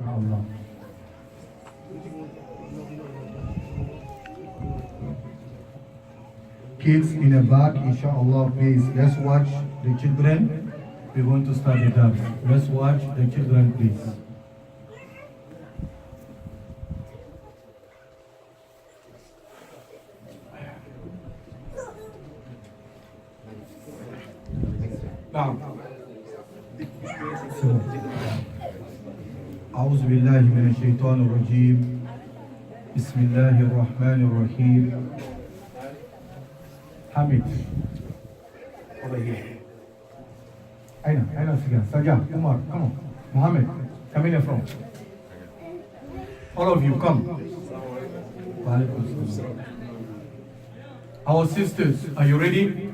inshallah. Kids in the back, inshallah, please. Let's watch the children. We're going to start the dance. Let's watch the children, please. نعم. أعوذ بالله من الشيطان الرجيم. بسم الله الرحمن الرحيم. حميد. Over here. أين سجان؟ سجان. Umar, come on. Muhammad, come in the front. All of you, come. Our sisters, are you ready?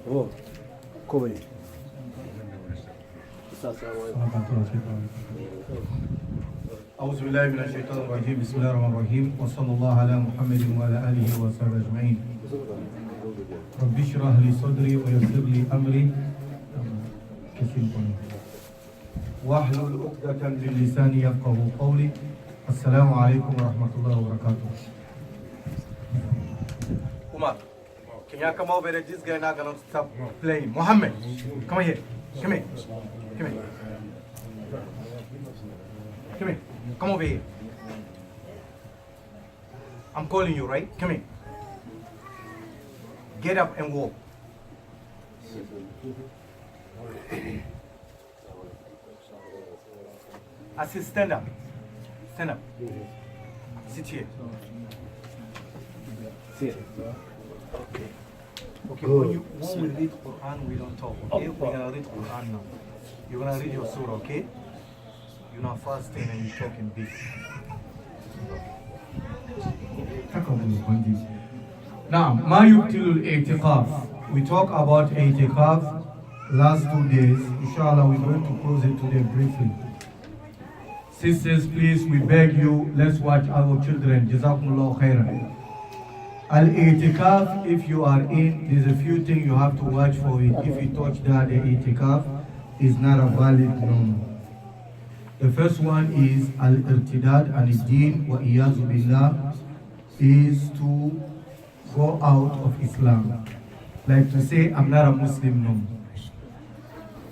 Oh, come here. أعوذ بالله من الشيطان الرجيم بسم الله الرحمن الرحيم وصلى الله على محمد وعلى آله وصحبه أجمعين رب اشرح لي صدري ويسر لي أمري واحلل عقدة من لساني يفقهوا قولي السلام عليكم ورحمة الله وبركاته. Umar, can you come over there? This guy not gonna stop playing. Muhammad, come here. Come here. Come here. Come here. Come over here. I'm calling you, right? Come here. Get up and walk. I said stand up. Stand up. Sit here. Sit. Okay, when we read Quran, we don't talk, okay? We're gonna read Quran now. You're gonna read your surah, okay? You're not fasting and you're talking big. Now, ma yubtilul i'tiqaf. We talk about i'tiqaf last 2 days. Inshallah, we're going to close it today briefly. Sisters, please, we beg you, let's watch our children. Jazakumullah khairan. Al-i'tikaf, if you are in, there's a few things you have to watch for it. If you touch that, the i'tikaf is not a valid norm. The first one is al-irtidad al-din wa iyazu billah, is to go out of Islam. Like to say, I'm not a Muslim no.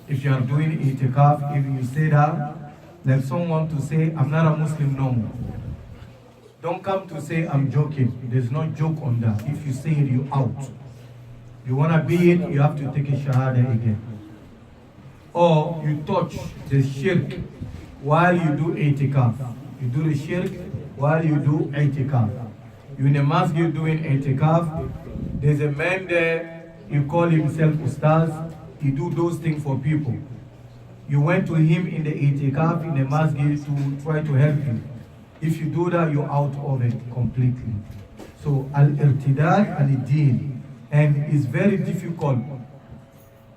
If you are doing i'tikaf, if you say that, like someone to say, I'm not a Muslim no more. Don't come to say I'm joking. There's no joke on that. If you say it, you out. You wanna be it, you have to take a shahada again. Or you touch the shirk while you do i'tikaf. You do the shirk while you do i'tikaf. You in a masjid doing i'tikaf. There's a man there, he call himself ustaz. He do those things for people. You went to him in the i'tikaf in the masjid to try to help him. If you do that, you're out of it completely. So al-irtidad al-din, and it's very difficult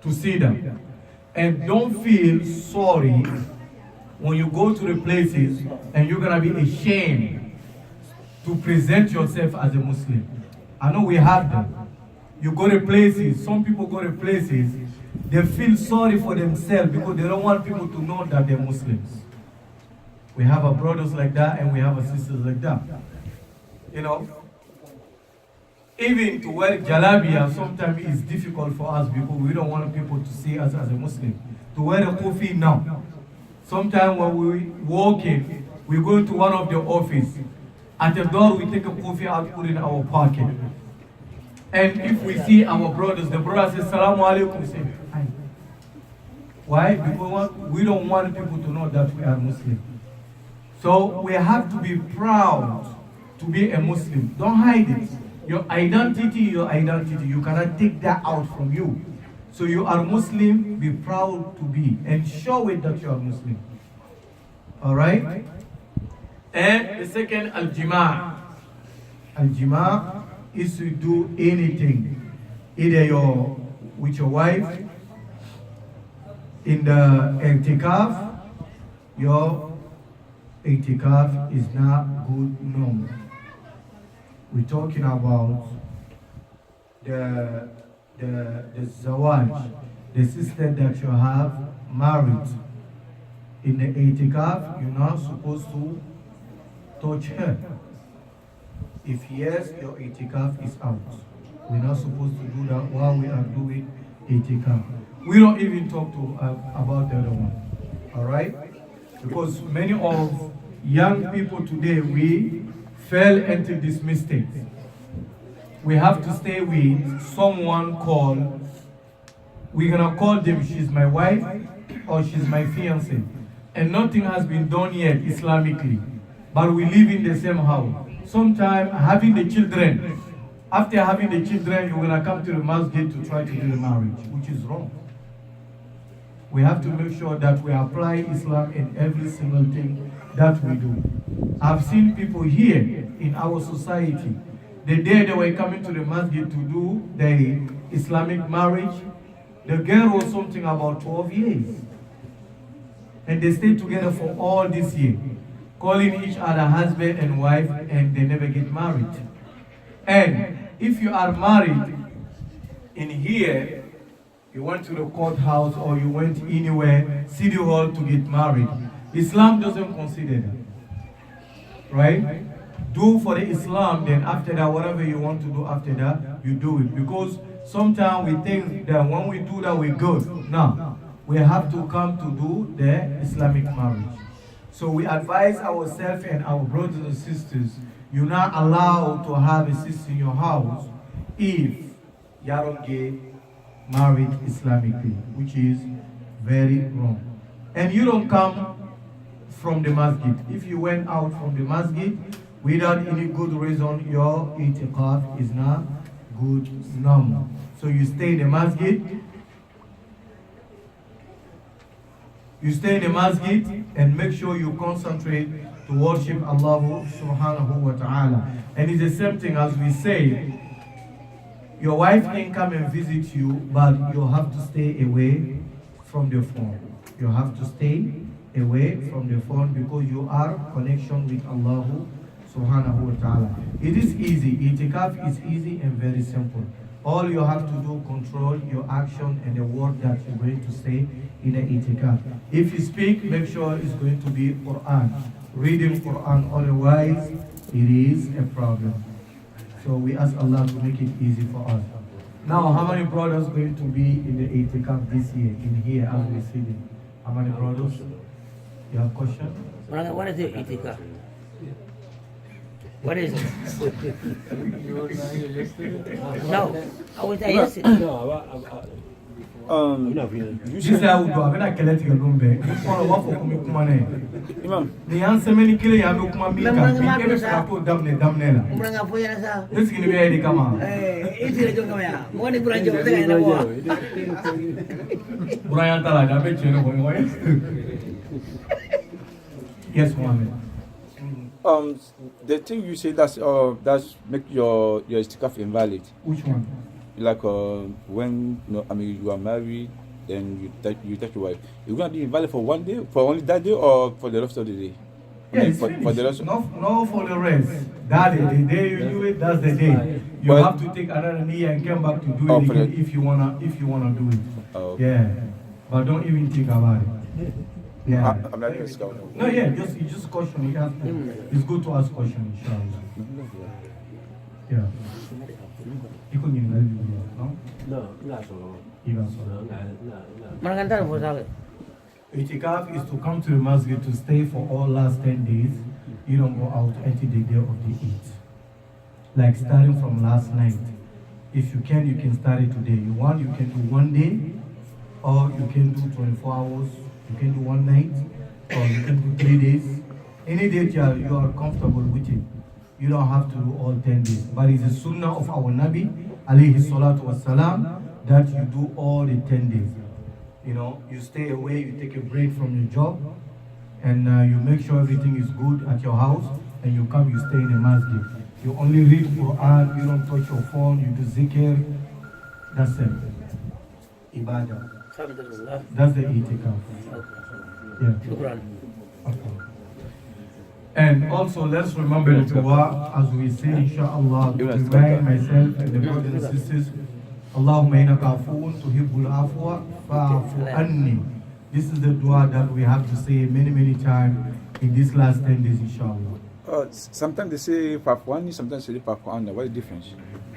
to see them. And don't feel sorry when you go to the places and you're gonna be ashamed to present yourself as a Muslim. I know we have them. You go to places, some people go to places, they feel sorry for themselves because they don't want people to know that they're Muslims. We have our brothers like that and we have our sisters like that. You know, even to wear jalabia sometimes is difficult for us because we don't want people to see us as a Muslim. To wear a kufi now. Sometimes when we walk in, we go into one of the office. At the door we take a kufi out, put in our pocket. And if we see our brothers, the brother says, Salamu alaikum, we say, hi. Why? Because we don't want people to know that we are Muslim. So we have to be proud to be a Muslim. Don't hide it. Your identity, you cannot take that out from you. So you are Muslim, be proud to be, and show it that you are Muslim. Alright? And the second, al-jima'. Al-jima' is to do anything. Either with your wife, in the i'tikaf, your i'tikaf is not good norm. We're talking about the the zawaj, the sister that you have married in the itikaf, you're not supposed to touch her. If yes, your itikaf is out. We're not supposed to do that while we are doing itikaf. We don't even talk to about the other one. All right? Because many of young people today, we fell into this mistake. We have to stay with someone called, we're gonna call them, she's my wife or she's my fiance. And nothing has been done yet Islamically. But we live in the same house. Sometimes having the children, after having the children, you're gonna come to the masjid to try to do the marriage, which is wrong. We have to make sure that we apply Islam in every single thing that we do. I've seen people here in our society, the day they were coming to the masjid to do the Islamic marriage, the girl was something about 12 years. And they stayed together for all this year, calling each other husband and wife, and they never get married. And if you are married in here, you went to the courthouse or you went anywhere, city hall to get married, Islam doesn't consider that. Right? Do for the Islam, then after that, whatever you want to do after that, you do it. Because sometimes we think that when we do that, we're good. No. We have to come to do the Islamic marriage. So we advise ourselves and our brothers and sisters, you're not allowed to have a sister in your house if you don't get married Islamically, which is very wrong. And you don't come from the masjid. If you went out from the masjid without any good reason, your itikaf is not good normal. So you stay in the masjid. You stay in the masjid and make sure you concentrate to worship Allah subhanahu wa ta'ala. And it's the same thing as we say, your wife can come and visit you, but you have to stay away from the phone. You have to stay away from the phone because you are connection with Allah subhanahu wa ta'ala. It is easy. Itikaf is easy and very simple. All you have to do, control your action and the word that you're going to say in the itikaf. If you speak, make sure it's going to be Quran. Reading Quran, otherwise it is a problem. So we ask Allah to make it easy for us. Now, how many brothers going to be in the itikaf this year, in here as we see them? How many brothers? You have question? What is the itikaf? What is it? No, I was there yesterday. This is how we do. I'm not killing you, Lumbe. You follow what for me, Kumane. The answer many kill you, I'm not coming. I'm going to damn them. This is going to be a come on. Brian Talad, I bet you know. Yes, Mohammed. The thing you say that's make your itikaf invalid. Which one? Like when you are married, then you touch your wife. You're gonna be invalid for one day, for only that day, or for the rest of the day? Yes, for the rest. No, for the rest. That day, the day you do it, that's the day. You have to take another knee and come back to do it again if you wanna do it. Oh, okay. Yeah, but don't even think about it. Yeah. I'm not even scout. No, yeah, just question. It's good to ask questions, inshallah. Yeah. You couldn't even no? No, so. Even so. Itikaf is to come to the masjid to stay for all last 10 days. You don't go out until the day of the Eid. Like starting from last night. If you can start it today. You can do one day, or you can do 24 hours. You can do one night, or you can do 3 days. Any day you are comfortable with it. You don't have to do all 10 days. But it's a sunnah of our Nabi, alayhi salatu wasalam, that you do all the 10 days. You know, you stay away, you take a break from your job, and you make sure everything is good at your house, and you come, you stay in the masjid. You only read Quran, you don't touch your phone, you do zikr. That's it. Ibadah. That's the itikaf. Yeah. Okay. And also, let's remember the dua, as we say, inshallah, to remind myself and the brothers and sisters Allahumma innaka afuwun tuhibbul afwa fa'fu anni. This is the dua that we have to say many times in these last 10 days, inshallah. Sometimes they say Fafuani, sometimes they say Fafuana. What is the difference?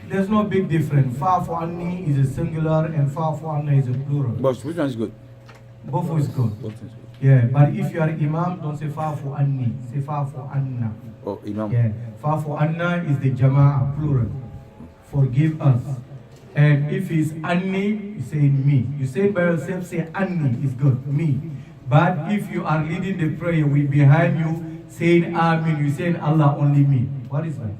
There's no big difference. Fa'fu anni is a singular and fa'fu anna is a plural. But which one is good? Both is good. Both is good. Yeah, but if you are imam, don't say fa'fu anni, say fa'fu anna. Oh, Imam. Yeah, fa'fu anna is the jama'ah, plural. Forgive us. And if it's anni, you say me. You say it by yourself, say anni is good, me. But if you are leading the prayer with behind you saying amin, you saying Allah only me. What is that?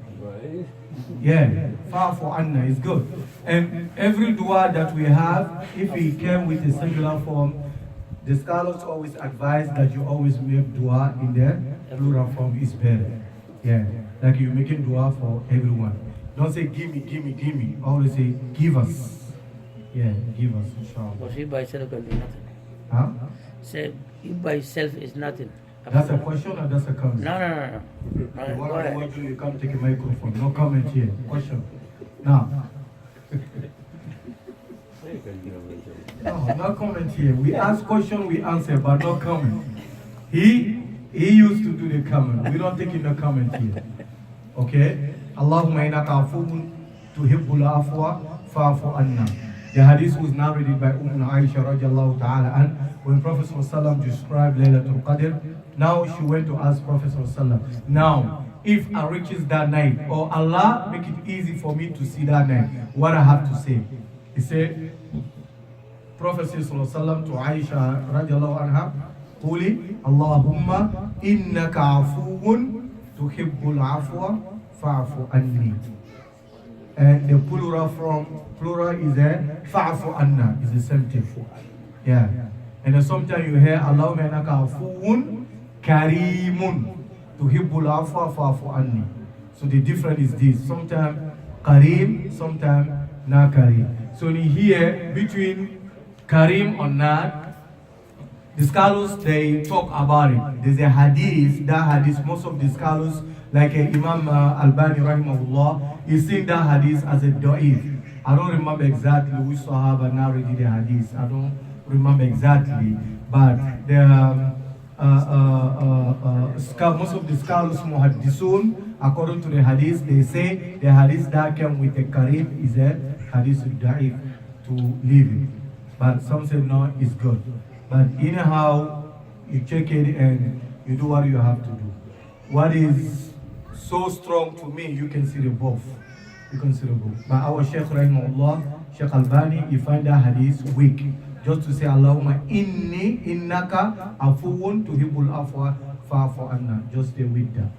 Yeah, fa'fu anna is good. And every dua that we have, if we came with a singular form, the scholars always advise that you always make dua in the plural form is better. Yeah, like you're making dua for everyone. Don't say give me. Always say give us. Yeah, give us, inshallah. Because he by itself can be nothing. Huh? Say, he by itself is nothing. That's a question or that's a comment? No. You Go want ahead. to you come take a microphone. No comment here. Question. Now. No comment here. We ask question, we answer, but no comment. He used to do the comment. We don't take in the comment here. Okay? Allahumma innaka afuwun tuhibbul afwa fa'fu anna. The hadith was narrated by Aisha radiallahu ta'ala, and when Prophet ﷺ described Laylatul Qadr, now she went to ask Prophet ﷺ, now, if I reaches that night, or Allah make it easy for me to see that night, what I have to say? He said, Prophet ﷺ to Aisha radiallahu anha, Quli, Allahumma innaka afuwun tuhibbul afwa fa'fu anni. And the plural is a fa'fu anna, is the same thing. Yeah. And then sometimes you hear Allahumma innaka afuwun karimun tuhibbul afwa fa'fu anni. So the difference is this. Sometimes karim, sometimes na karim. So in here, between karim or not, the scholars, they talk about it. There's a hadith, that hadith, most of the scholars, like Imam Albani rahimahullah, is seeing that hadith as a da'if. I don't remember exactly which Sahaba narrated the hadith. I don't remember exactly. But most of the scholars, muhaddisun, according to the hadith, they say the hadith that came with the karim is a hadith da'if, to leave it. But some say no, it's good. But anyhow, you check it and you do what you have to do. What is so strong to me, you can see the both. You can see the both. But our Shaykh rahimahullah, Shaykh Albani, he find that hadith weak. Just to say, Allahumma innaka afuwun tuhibbul afwa fa'fu anna. Just stay with that.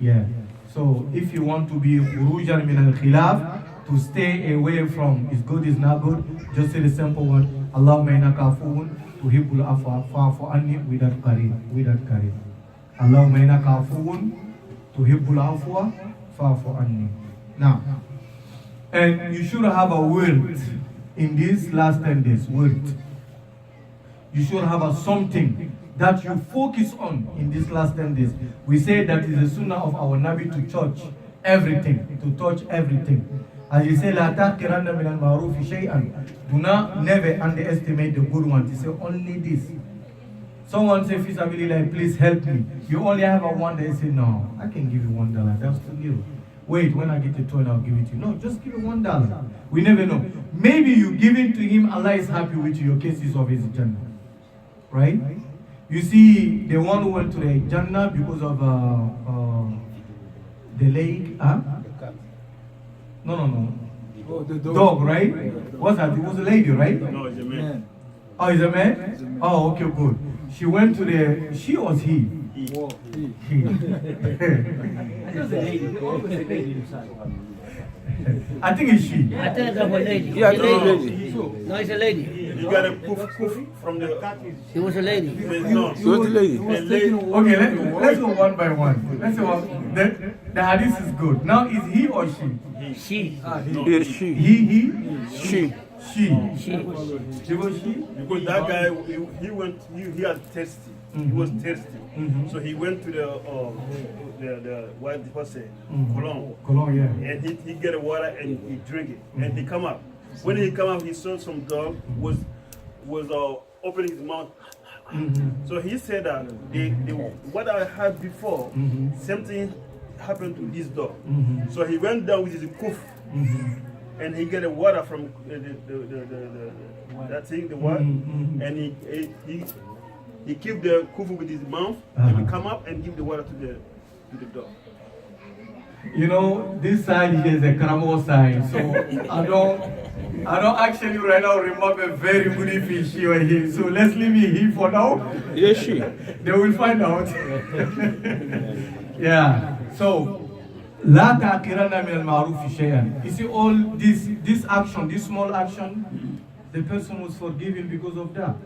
Yeah. So if you want to be khurujan min al-khilaf, to stay away from is good, is not good, just say the simple one, Allahumma innaka afuwun tuhibbul afwa fa'fu anni, without karim. Allahumma innaka afuwun tuhibbul afwa fa'fu anni. Now, and you should have a word in these last 10 days. Word. You should have a something that you focus on in these last 10 days. We say that is the sunnah of our Nabi to touch everything, As you say, La taqiranna min al-ma'rufi shay'an. Do not never underestimate the good ones. You say only this. Someone say, Fisabilillah, please help me. You only have a $1. You say, no, I can give you $1. That's too little. Wait, when I get the $2, I'll give it to you. No, just give it $1. We never know. Maybe you give it to him, Allah is happy with you. Your case is of his Jannah. Right? You see, the one who went to the Jannah because of the lake. No. Oh, the Dog, right? What's that? It was a lady, right? No, it's a man. Oh, it's a man? Oh, okay, good. She went to the... She or he? He. Oh, he. He. I think it's she. I think it's a lady. Yeah, It's a it's a lady. lady. No, it's a lady. You got a poof from the... It was a lady. No. So what's the lady? Okay, let's go one by one. Let's go one. The hadith is good. Now, is he or she? She. Yeah, she. He? She. She. She. It was she? Because that guy, he had thirsty. He was thirsty. So he went to the what say? Cologne. Cologne, yeah. And he get the water and he drink it. And he come up. When he come out, he saw some dog was opening his mouth. So he said that what I had before, something happened to this dog. So he went down with his kuf, and he get the water from that thing, the water, and he keep the kufu with his mouth, and he come up and give the water to the dog. You know, this side here is a Karamo side, so I don't actually right now remember very good if he's she or he. So let's leave it here for now. Yes, she. They will find out. Yeah. So لا تعقرن من المعروف شيئا. You see all this action, this small action, the person was forgiven because of that.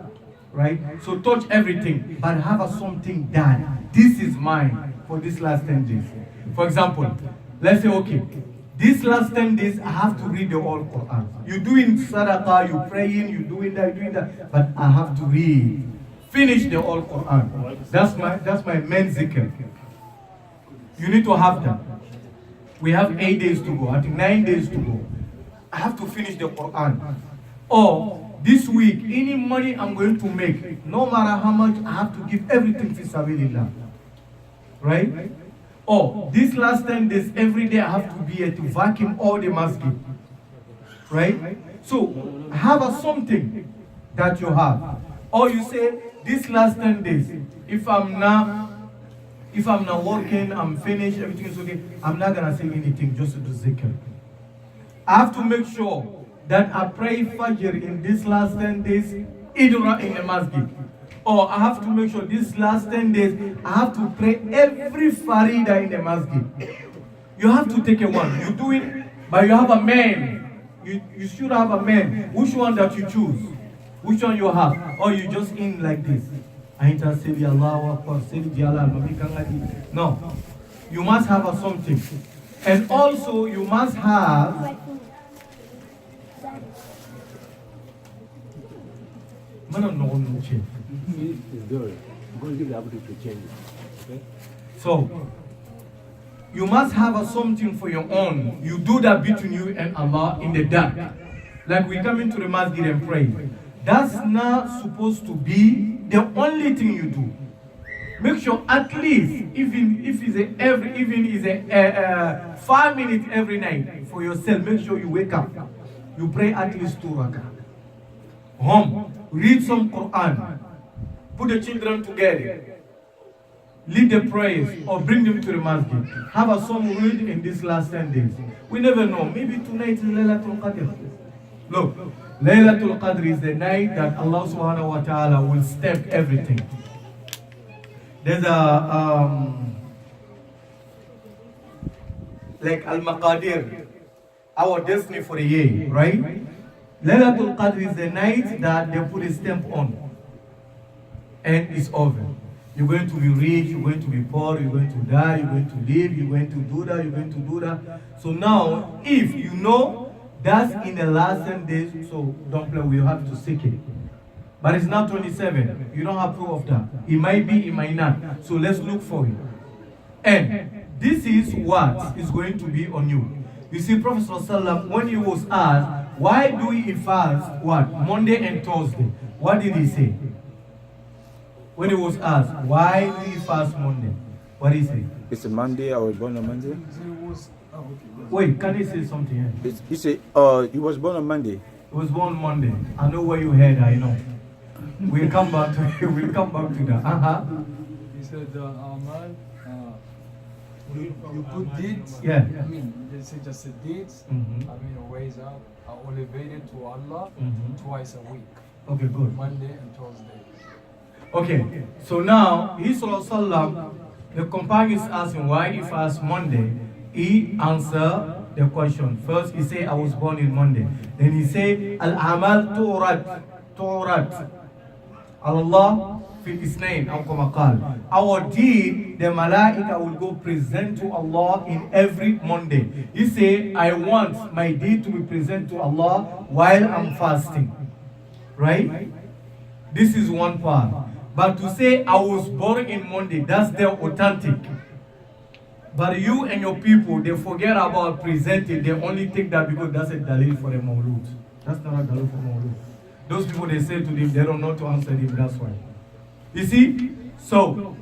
Right? So touch everything, but have something done. This is mine for this last 10 days. For example, let's say, okay, these last 10 days I have to read the whole Quran. You're doing sadaqah, you're praying, you're doing that, but I have to read. Finish the whole Quran. That's my main zikr. You need to have that. We have 8 days to go, I think 9 days to go. I have to finish the Quran. Or this week, any money I'm going to make, no matter how much, I have to give everything fi sabilillah. Right? Or this last 10 days, every day I have to be here to vacuum all the masjid. Right? So have something that you have. Or you say, this last 10 days, if I'm not working, I'm finished, everything is okay, I'm not gonna say anything, just to do zikr. I have to make sure that I pray Fajr in these last 10 days, Idra in the masjid. Or I have to make sure these last 10 days, I have to pray every Farida in the masjid. You have to take a one. You do it, but you have a man. You should have a man. Which one that you choose? Which one you have? Or you just in like this. No. You must have something. And also you must have so you must have something for your own. You do that between you and Allah in the dark. Like we come into the masjid and pray. That's not supposed to be the only thing you do. Make sure at least, even if it's a 5 minutes every night for yourself, make sure you wake up. You pray at least 2 rakah. Home. Read some Quran. Put the children together. Lead the prayers or bring them to the masjid. Have a song read in these last 10 days. We never know. Maybe tonight is Laylatul Qadr. Look, Laylatul Qadr is the night that Allah subhanahu wa ta'ala will stamp everything. There's a like Al-Maqadir, our destiny for the year, right? Laylatul Qadr is the night that they put a stamp on. And it's over. You're going to be rich, you're going to be poor, you're going to die, you're going to live, you're going to do that, you're going to do that. So now, if you know that's in the last 10 days, so don't play, we have to seek it. But it's not 27. You don't have proof of that. It might be, it might not. So let's look for it. And this is what is going to be on you. You see, Prophet ﷺ, when he was asked, why do we fast what? Monday and Thursday. What did he say? When he was asked, why do you fast Monday? What did he say? It's a Monday, I was born on Monday. Wait, can you say something here? He said, he was born on Monday. He was born Monday. I know where you heard, I know. We'll come back to that. He said, Amal, you put deeds. Yeah. I mean, they say just the deeds. I mean, ways up are elevated to Allah twice a week. Okay, good. Monday and Thursday. Okay, so now, the companions asked him why he fast Monday. He answered the question. First, he said, I was born in Monday. Then he said, Al-Amal Tu'rat. Allah fil Isnain, our deed, the Malaika will go present to Allah in every Monday. He said, I want my deed to be present to Allah while I'm fasting. Right? This is one part. But to say I was born in Monday, that's the authentic. But you and your people, they forget about presenting. They only take that because that's a dalil for the Mawlud. That's not Adalo for Mawlud. Those people, they say to them, they don't know to answer them, that's why. You see? So,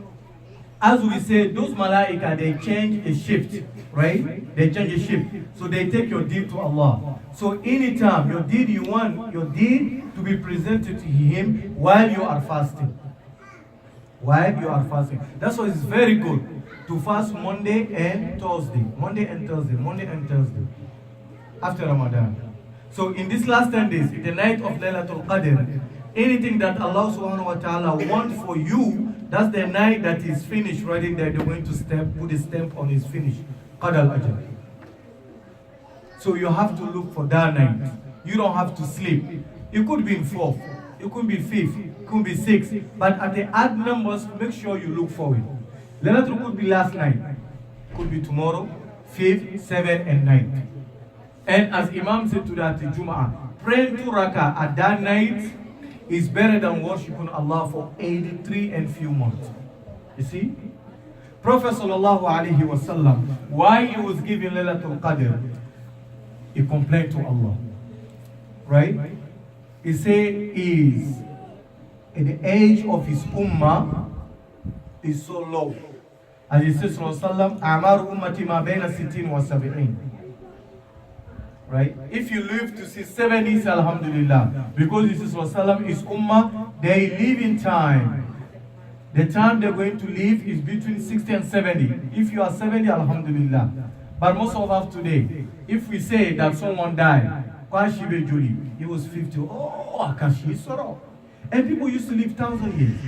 as we say, those malaika, they change a shift, right? They change a shift. So they take your deed to Allah. So anytime your deed, you want your deed to be presented to Him while you are fasting. While you are fasting. That's why it's very good to fast Monday and Thursday. Monday and Thursday. Monday and Thursday. After Ramadan. So in these last 10 days, in the night of Laylatul Qadr, anything that Allah subhanahu wa ta'ala wants for you, that's the night that is finished, right there. They're going to put a stamp on his finish. Qadr al-Ajr. So you have to look for that night. You don't have to sleep. It could be in 4th, it could be 5th, it could be 6th. But at the odd numbers, make sure you look for it. Laylatul could be last night, could be tomorrow, 5th, 7th, and 9th. And as Imam said to that Jum'ah, praying 2 rakah at that night is better than worshiping Allah for 83 and few months. You see? Prophet sallallahu alaihi wasallam, why he was given Laylatul Qadr, he complained to Allah. Right? He said, is in the age of his ummah is so low. As he says, Sallallahu Amar ummati ma bayna sittin wa sab'in. Right? If you live to see 70s, alhamdulillah. Because this is Sallallahu is ummah, they live in time. The time they're going to live is between 60 and 70. If you are 70, alhamdulillah. But most of us today, if we say that someone died, Kwashibe Julie, he was 50. Oh, Akashi Soro. And people used to live 1,000 years.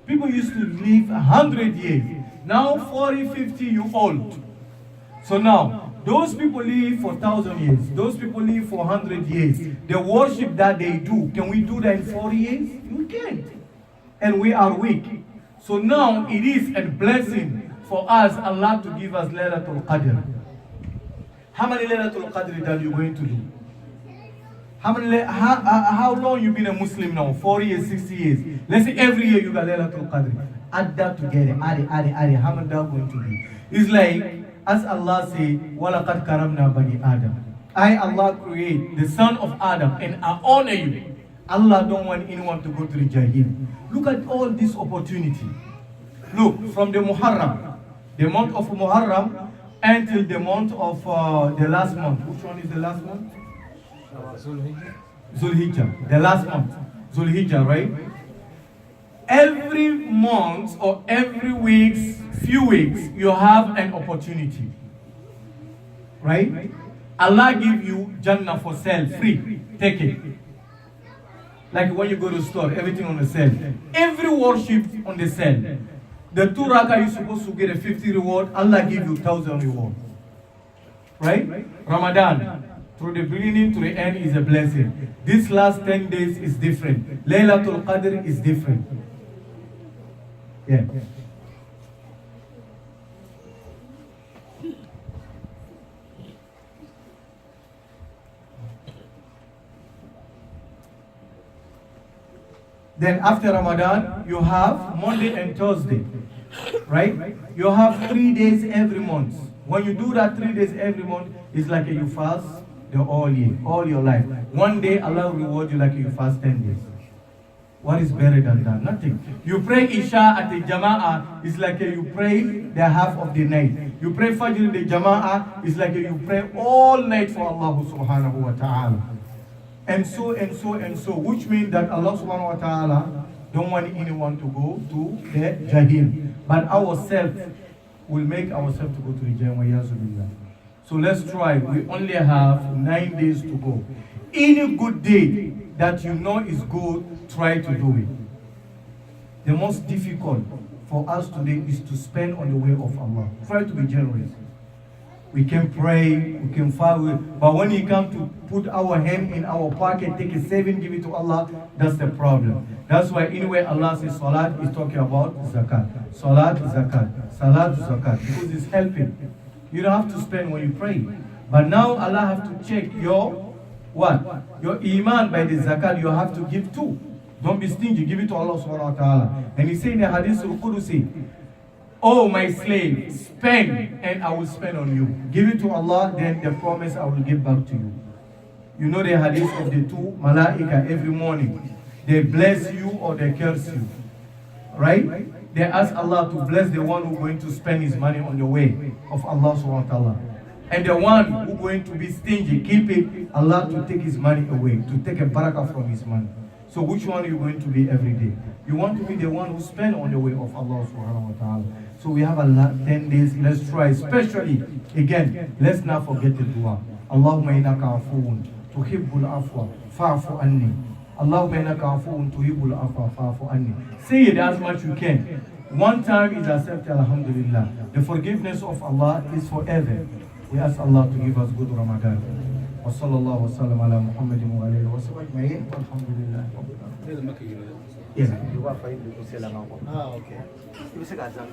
People used to live 100 years. Now 40, 50 years old. So now, those people live for 1,000 years. Those people live for 100 years. The worship that they do, can we do that in 40 years? We can't. And we are weak. So now it is a blessing for us, Allah, to give us Laylatul Qadr. How many Laylatul Qadr are you going to do? How long you been a Muslim now? 40 years, 60 years. Let's say every year you got Laylatul Qadr. Add that together. Add. How many that going to be? It's like, as Allah say, وَلَقَدْ كَرَمْنَا بَنِي Adam. I, Allah, create the son of Adam and I honor you. Allah don't want anyone to go to the Jahil. Look at all this opportunity. Look, from the Muharram, the month of Muharram, until the month of the last month. Which one is the last month? Zulhijjah. The last month. Zulhijjah, right? Every month or every week, few weeks, you have an opportunity. Right? Allah give you Jannah for sale, free. Take it. Like when you go to the store, everything on the sale. Every worship on the sale. The 2 rakah you're supposed to get a 50 reward, Allah give you 1,000 reward. Right? Ramadan, through the beginning to the end is a blessing. This last 10 days is different. Laylatul Qadr is different. Yeah. Then after Ramadan, you have Monday and Thursday, right? You have 3 days every month. When you do that 3 days every month, it's like you fast the whole year, all your life. One day, Allah will reward you like you fast 10 days. What is better than that? Nothing. You pray Isha at the Jama'ah, it's like you pray the half of the night. You pray Fajr in the Jama'ah, it's like you pray all night for Allah subhanahu wa ta'ala. And so, which means that Allah subhanahu wa ta'ala don't want anyone to go to the Jahim. But ourselves will make ourselves to go to the Jahim. So let's try. We only have 9 days to go. Any good deed that you know is good, try to do it. The most difficult for us today is to spend on the way of Allah. Try to be generous. We can pray, we can fast, but when you come to put our hand in our pocket, take a saving, give it to Allah, that's the problem. That's why anyway Allah says Salat is talking about Zakat. Salat, Zakat. Salat, Zakat. Because it's helping. You don't have to spend when you pray. But now Allah have to check your what? Your Iman by the Zakat you have to give too. Don't be stingy, give it to Allah subhanahu wa ta'ala. And he said in the Hadith al-Qudusi, oh my slave, spend and I will spend on you. Give it to Allah, then the promise I will give back to you. You know the hadith of the two malaika every morning. They bless you or they curse you. Right? They ask Allah to bless the one who's going to spend his money on the way of Allah subhanahu wa ta'ala. And the one who's going to be stingy, keep it, Allah to take his money away, to take a barakah from his money. So which one are you going to be every day? You want to be the one who spend on the way of Allah subhanahu wa ta'ala. So we have 10 days, let's try, especially, again, let's not forget the dua. Allahumma innaka afuun, tuhibbul afwa, fa'fu anni. Allahumma innaka afuun, tuhibbul afwa, fa'fu anni. Say it as much you can. One time is accepted, alhamdulillah. The forgiveness of Allah is forever. We ask Allah to give us good Ramadan. Wa sallallahu wa sallam ala Muhammadin wa alayhi wa sallam ajma'in. Alhamdulillah. Yes. Ah, okay. Ibig sabihin,